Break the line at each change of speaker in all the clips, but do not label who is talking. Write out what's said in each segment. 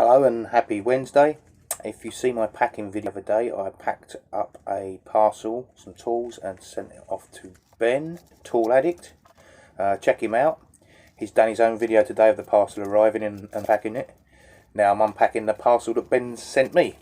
Hello and happy Wednesday. If you see my packing video the other day, I packed up a parcel, some tools, and sent it off to Ben, Tool Addict. Check him out. He's done his own video today of the parcel arriving and unpacking it. Now I'm unpacking the parcel that Ben sent me.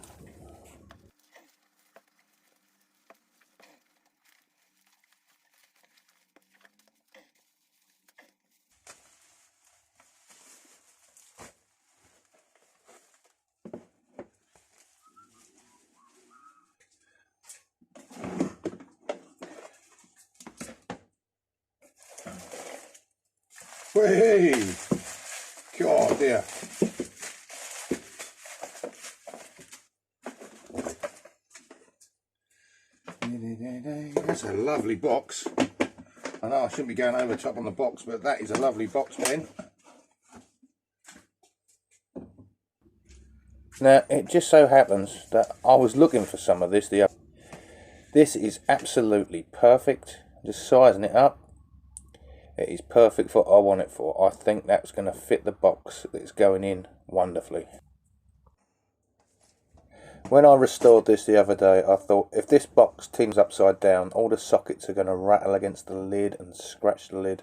Hey, God dear. That's a lovely box. I know I shouldn't be going over top on the box, but that is a lovely box, Ben.
Now it just so happens that I was looking for some of this the other. This is absolutely perfect. Just sizing it up. It is perfect for what I want it for. I think that's going to fit the box that it's going in wonderfully. When I restored this the other day, I thought if this box tins upside down, all the sockets are going to rattle against the lid and scratch the lid.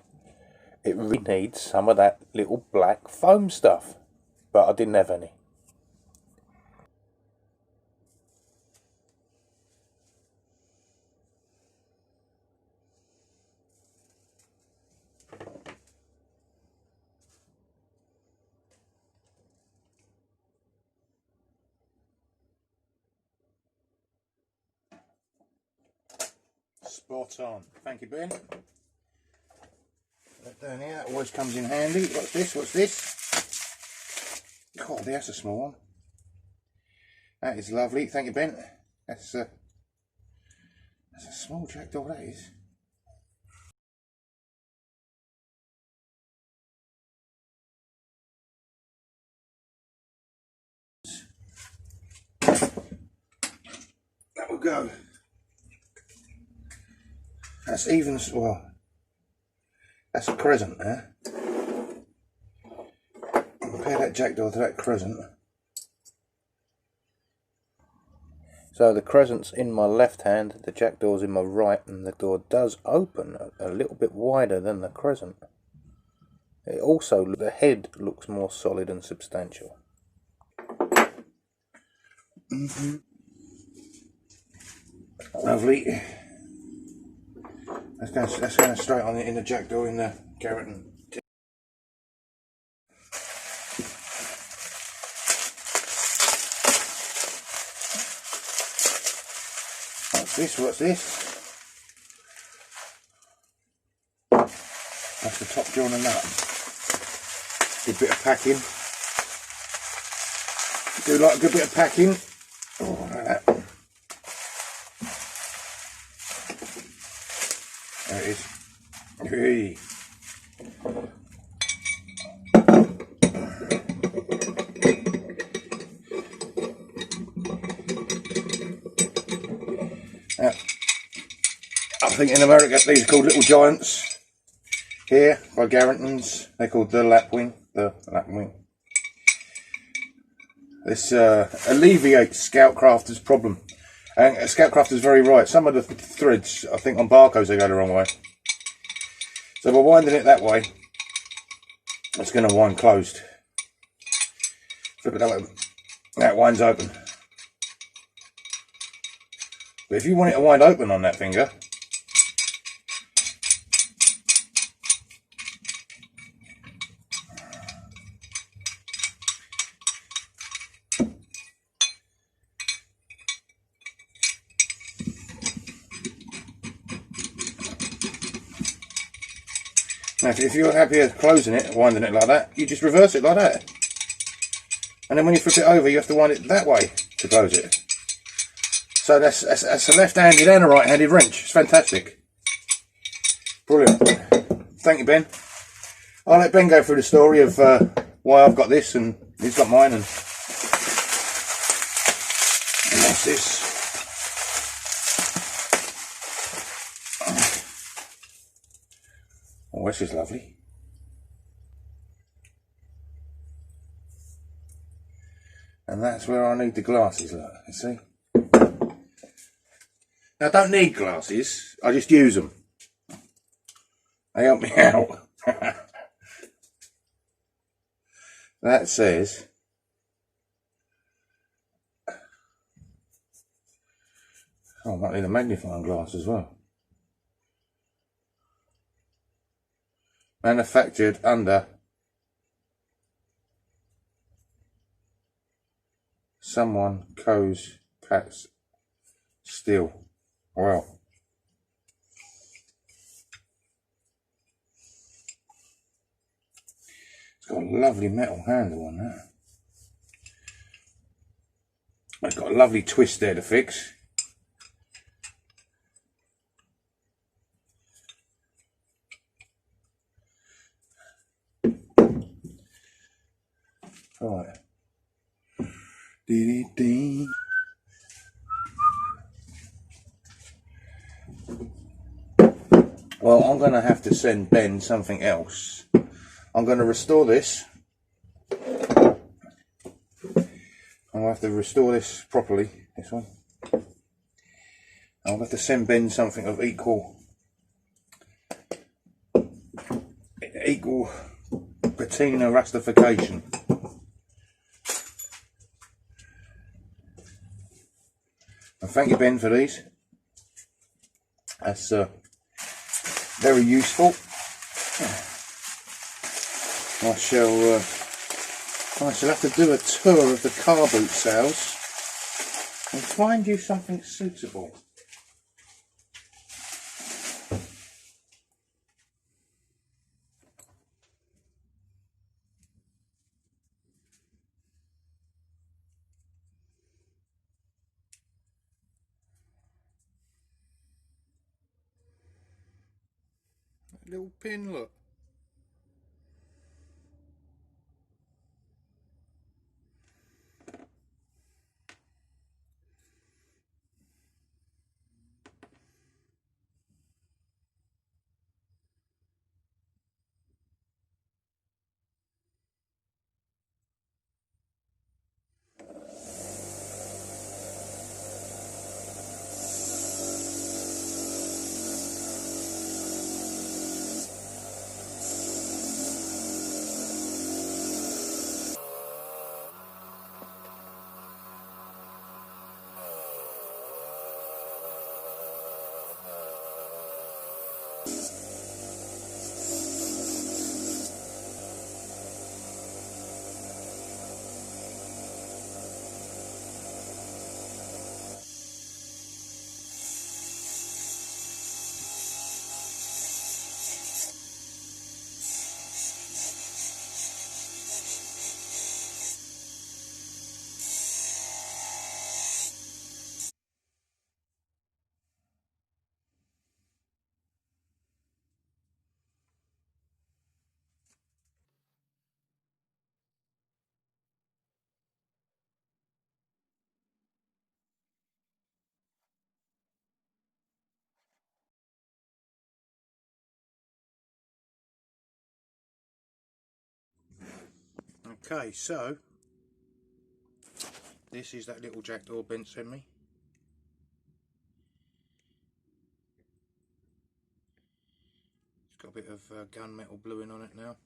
It really needs some of that little black foam stuff, but I didn't have any.
Spot on. Thank you, Ben. That down here, that always comes in handy. What's this? What's this? God, that's a small one. That is lovely. Thank you, Ben. That's a small jackdaw, that is. That will go. That's even, well, that's a crescent there. Compare that jackdaw to that crescent.
So the crescent's in my left hand, the jackdaw's in my right, and the door does open a little bit wider than the crescent. It also, the head looks more solid and substantial.
Lovely. That's going straight on in the jackdaw in the carrot and what's this? That's the top jaw and the nut. Good bit of packing. Do like a good bit of packing. Oh, look at that. There it is. Hey. Now, I think in America these are called little giants. Here by Garrington's, they're called the lapwing. This alleviates Scoutcrafter's problem. And Scoutcrafter's very right. Some of the threads, I think on barcodes, they go the wrong way. So by winding it that way, it's going to wind closed. Flip it that way. That winds open. But if you want it to wind open on that finger, now, if you're happier closing it, winding it like that, you just reverse it like that. And then when you flip it over, you have to wind it that way to close it. So that's a left-handed and a right-handed wrench. It's fantastic. Brilliant. Thank you, Ben. I'll let Ben go through the story of why I've got this and he's got mine. And what's this? Oh, this is lovely. And that's where I need the glasses, look, you see. Now, I don't need glasses, I just use them. They help me out. That says oh, I might need a magnifying glass as well. Manufactured under someone coes packs steel. Well, it's got a lovely metal handle on that. It's got a lovely twist there to fix. Right. Dee-dee-dee. Well, I'm going to have to send Ben something else. I'm going to restore this. I'm going to have to restore this properly, this one. I'm going to have to send Ben something of equal patina rustification. And thank you, Ben, for these. That's very useful. I shall have to do a tour of the car boot sales and find you something suitable. Little pin, look. Okay, so this is that little jackdaw Ben sent me. It's got a bit of gunmetal bluing on it now.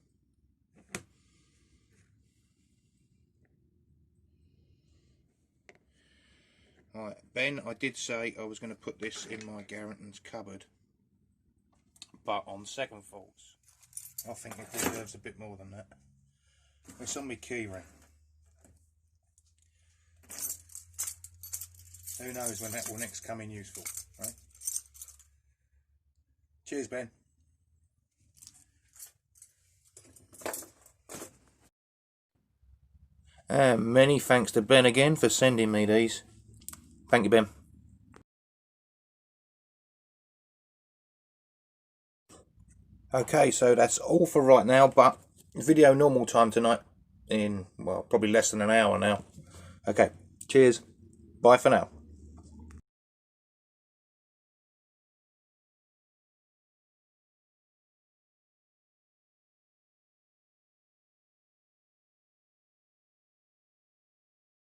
Right, Ben, I did say I was going to put this in my Garrington's cupboard, but on second thoughts, I think it deserves a bit more than that. It's on my keyring. Who knows when that will next come in useful, right? Cheers, Ben. Many thanks to Ben again for sending me these. Thank you, Ben. Okay, so that's all for right now, but video normal time tonight in, well, probably less than an hour now. Okay, cheers. Bye for now.